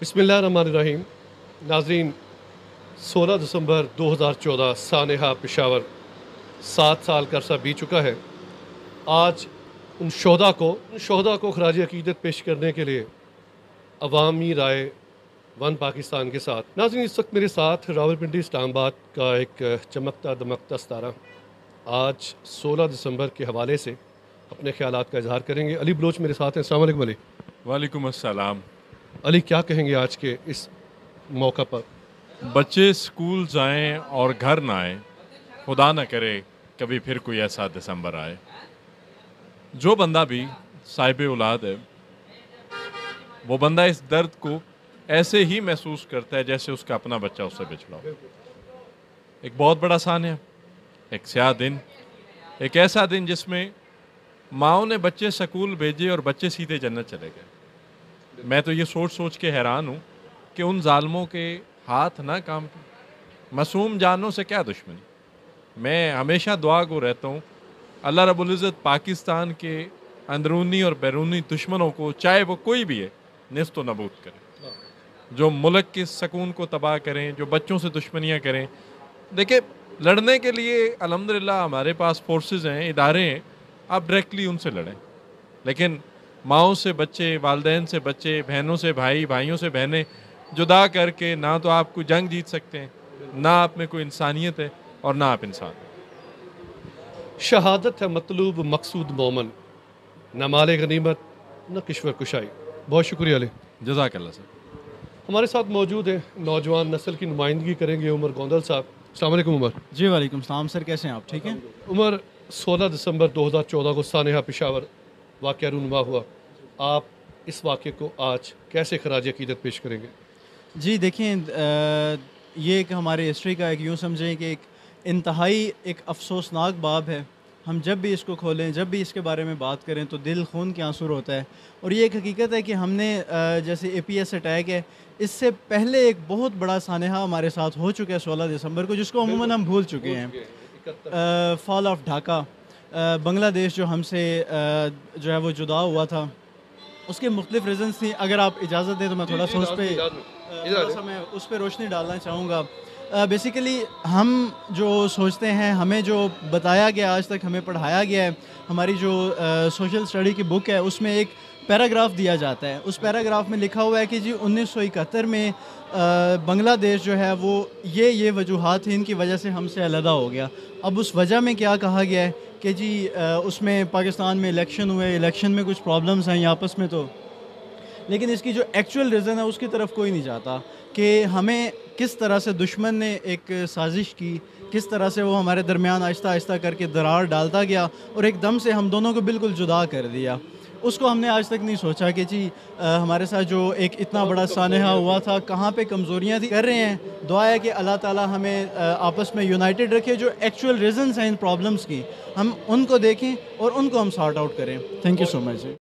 بسم اللہ الرحمن الرحیم. ناظرین، 16 دسمبر 2014 سانحہ پشاور 7 سال کا عرصہ بیت چکا ہے. آج ان شہداء کو خراج عقیدت پیش کرنے کے لیے عوامی رائے ون پاکستان کے ساتھ. ناظرین، اس وقت میرے ساتھ راولپنڈی اسلام آباد کا ایک چمکتا دمکتا ستارہ آج 16 دسمبر کے حوالے سے اپنے خیالات کا اظہار کریں گے. علی بلوچ میرے ساتھ ہیں. السلام علیکم علی. وعلیکم السلام. علی، کیا کہیں گے آج کے اس موقع پر؟ بچے اسکول جائیں اور گھر نہ آئیں، خدا نہ کرے کبھی پھر کوئی ایسا دسمبر آئے. جو بندہ بھی صاحب اولاد ہے وہ بندہ اس درد کو ایسے ہی محسوس کرتا ہے جیسے اس کا اپنا بچہ اس سے بچھڑا ہو. ایک بہت بڑا سانحہ، ایک سیاہ دن، ایک ایسا دن جس میں ماؤں نے بچے سکول بھیجے اور بچے سیدھے جنت چلے گئے. میں تو یہ سوچ کے حیران ہوں کہ ان ظالموں کے ہاتھ نہ کام کے. معصوم جانوں سے کیا دشمنی. میں ہمیشہ دعا کو رہتا ہوں اللہ رب العزت پاکستان کے اندرونی اور بیرونی دشمنوں کو، چاہے وہ کوئی بھی ہے، نیست و نابود کرے. جو ملک کے سکون کو تباہ کریں، جو بچوں سے دشمنیاں کریں. دیکھیں، لڑنے کے لیے الحمدللہ ہمارے پاس فورسز ہیں، ادارے ہیں، آپ ڈائریکٹلی ان سے لڑیں. لیکن ماؤں سے بچے، والدین سے بچے، بہنوں سے بھائی، بھائیوں سے بہنیں جدا کر کے نہ تو آپ کو جنگ جیت سکتے ہیں، نہ آپ میں کوئی انسانیت ہے، اور نہ آپ انسان. شہادت ہے مطلوب مقصود مومن، نہ مال غنیمت نہ کشور کشائی. بہت شکریہ علی. جزاک اللہ سر. ہمارے ساتھ موجود ہیں نوجوان نسل کی نمائندگی کریں گے عمر گوندل صاحب. السلام علیکم عمر. جی وعلیکم السلام سر، کیسے ہیں آپ؟ ٹھیک ہیں عمر، 16 دسمبر 2014 کو سانحہ پشاور واقعہ رونما ہوا. آپ اس واقعے کو آج کیسے خراج عقیدت پیش کریں گے؟ جی دیکھیں، یہ ایک ہمارے ہسٹری کا ایک یوں سمجھیں کہ ایک انتہائی ایک افسوسناک باب ہے. ہم جب بھی اس کو کھولیں، جب بھی اس کے بارے میں بات کریں تو دل خون کے آنسو ہوتا ہے. اور یہ ایک حقیقت ہے کہ ہم نے جیسے اے پی ایس اٹیک ہے، اس سے پہلے ایک بہت بڑا سانحہ ہمارے ساتھ ہو چکا ہے 16 دسمبر کو، جس کو عموماً ہم بھول چکے ہیں. فال آف ڈھاکہ، بنگلہ دیش جو ہم سے جو ہے وہ جدا ہوا تھا. اس کے مختلف ریزنز تھیں. اگر آپ اجازت دیں تو میں تھوڑا سا اس پہ روشنی ڈالنا چاہوں گا. بیسیکلی ہم جو سوچتے ہیں، ہمیں جو بتایا گیا آج تک، ہمیں پڑھایا گیا ہے، ہماری جو سوشل اسٹڈی کی بک ہے اس میں ایک پیراگراف دیا جاتا ہے. اس پیراگراف میں لکھا ہوا ہے کہ جی 1971 میں بنگلہ دیش جو ہے وہ یہ وجوہات تھیں، ان کی وجہ سے ہم سے علیحدہ ہو گیا. اب اس وجہ میں کیا کہا گیا ہے کہ جی اس میں پاکستان میں الیکشن ہوئے، الیکشن میں کچھ پرابلمز ہیں آپس میں، تو لیکن اس کی جو ایکچول ریزن ہے اس کی طرف کوئی نہیں جاتا کہ ہمیں کس طرح سے دشمن نے ایک سازش کی، کس طرح سے وہ ہمارے درمیان آہستہ آہستہ کر کے درار ڈالتا گیا اور ایک دم سے ہم دونوں کو بالکل جدا کر دیا. اس کو ہم نے آج تک نہیں سوچا کہ جی ہمارے ساتھ جو ایک اتنا بڑا سانحہ ہوا تھا، کہاں پہ کمزوریاں تھی. کر رہے ہیں دعا ہے کہ اللہ تعالیٰ ہمیں آپس میں یونائٹڈ رکھے. جو ایکچول ریزنز ہیں ان پرابلمس کی، ہم ان کو دیکھیں اور ان کو ہم سارٹ آؤٹ کریں. Thank you so much.